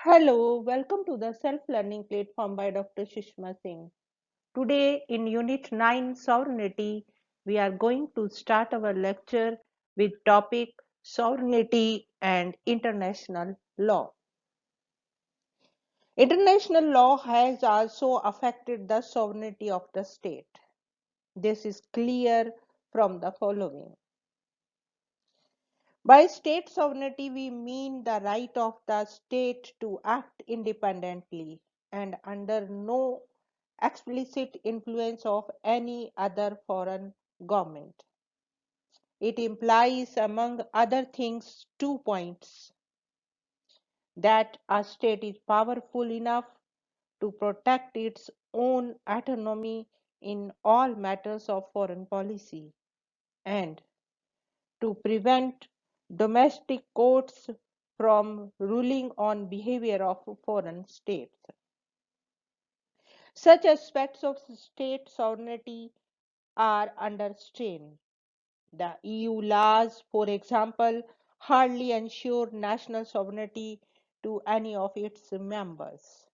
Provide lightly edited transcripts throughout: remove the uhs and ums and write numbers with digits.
Hello, welcome to the self-learning platform by Dr. Sushma Singh. Today in Unit 9 Sovereignty, we are going to start our lecture with topic Sovereignty and International Law. International law has also affected the sovereignty of the state. This is clear from the following. By state sovereignty, we mean the right of the state to act independently and under no explicit influence of any other foreign government. It implies, among other things, 2 points: that a state is powerful enough to protect its own autonomy in all matters of foreign policy, and to prevent domestic courts from ruling on behavior of foreign states. Such aspects of state sovereignty are under strain. The EU laws, for example, hardly ensure national sovereignty to any of its members.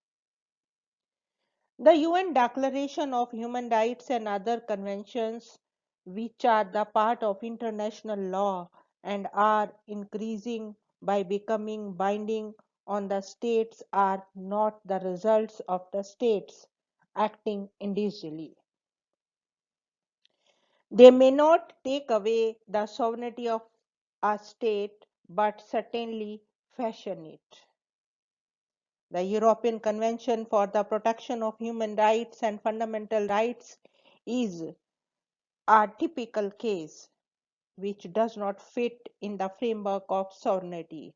The UN Declaration of Human Rights and other conventions, which are the part of international law and are increasing by becoming binding on the states, are not the results of the states acting individually. They may not take away the sovereignty of a state, but certainly fashion it. The European Convention for the Protection of Human Rights and Fundamental Rights is a typical case which does not fit in the framework of sovereignty.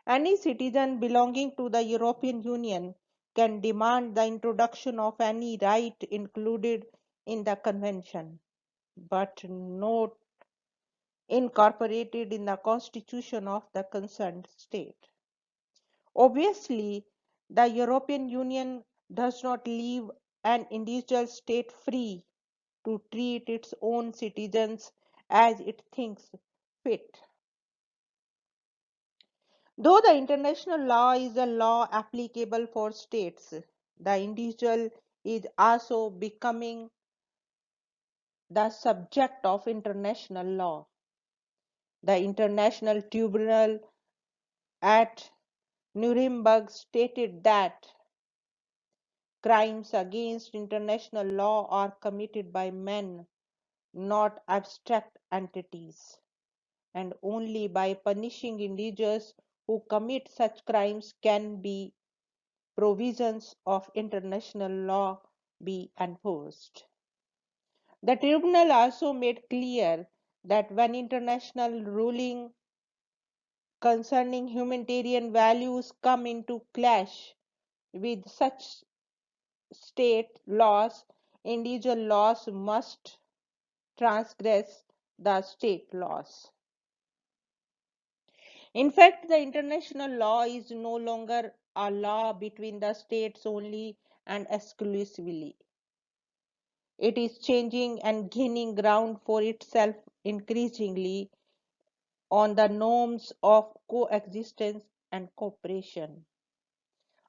Any citizen belonging to the European Union can demand the introduction of any right included in the convention, but not incorporated in the constitution of the concerned state. Obviously, the European Union does not leave an individual state free to treat its own citizens as it thinks fit. Though the international law is a law applicable for states, the individual is also becoming the subject of international law. The International Tribunal at Nuremberg stated that crimes against international law are committed by men, not abstract entities, and only by punishing individuals who commit such crimes can be provisions of international law be enforced. The tribunal also made clear that when international ruling concerning humanitarian values come into clash with such state laws, individual laws must transgress the state laws. In fact, the international law is no longer a law between the states only and exclusively. It is changing and gaining ground for itself increasingly on the norms of coexistence and cooperation.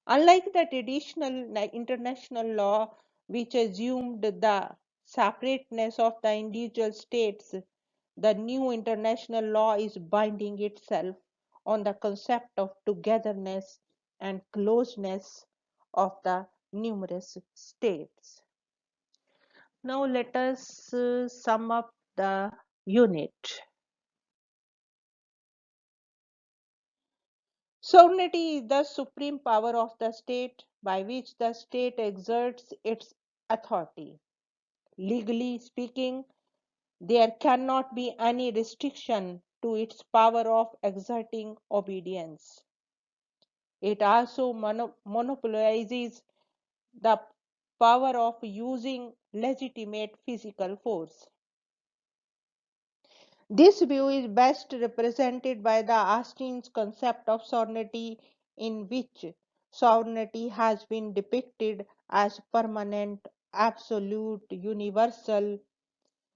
Unlike the traditional international law, which assumed the separateness of the individual states, the new international law is binding itself on the concept of togetherness and closeness of the numerous states. Now let us sum up the unit. Sovereignty is the supreme power of the state by which the state exerts its authority. Legally speaking, there cannot be any restriction to its power of exerting obedience. It also monopolizes the power of using legitimate physical force. This view is best represented by the Austen's concept of sovereignty, in which sovereignty has been depicted as permanent, absolute, universal,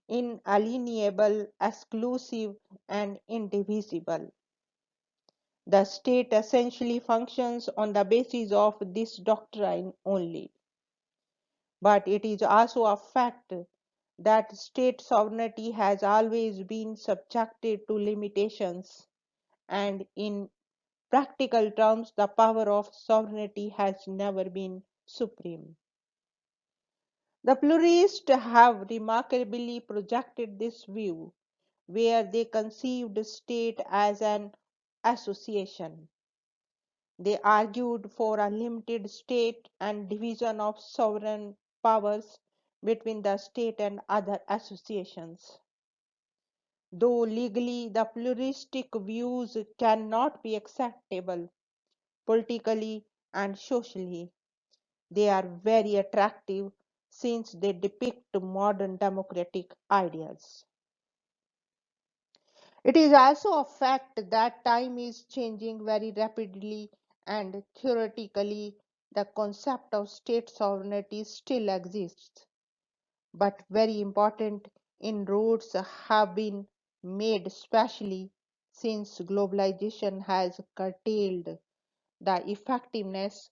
inalienable, exclusive, and indivisible. The state essentially functions on the basis of this doctrine only. But it is also a fact that state sovereignty has always been subjected to limitations, and in practical terms, the power of sovereignty has never been supreme. The pluralists have remarkably projected this view, where they conceived state as an association. They argued for a limited state and division of sovereign powers between the state and other associations. Though legally the pluralistic views cannot be acceptable politically and socially, they are very attractive since they depict modern democratic ideas. It is also a fact that time is changing very rapidly, and theoretically, the concept of state sovereignty still exists. But very important inroads have been made, especially since globalization has curtailed the effectiveness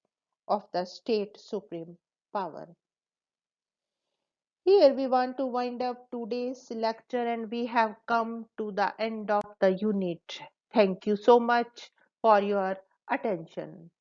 of the state supreme power. Here we want to wind up today's lecture, and we have come to the end of the unit. Thank you so much for your attention.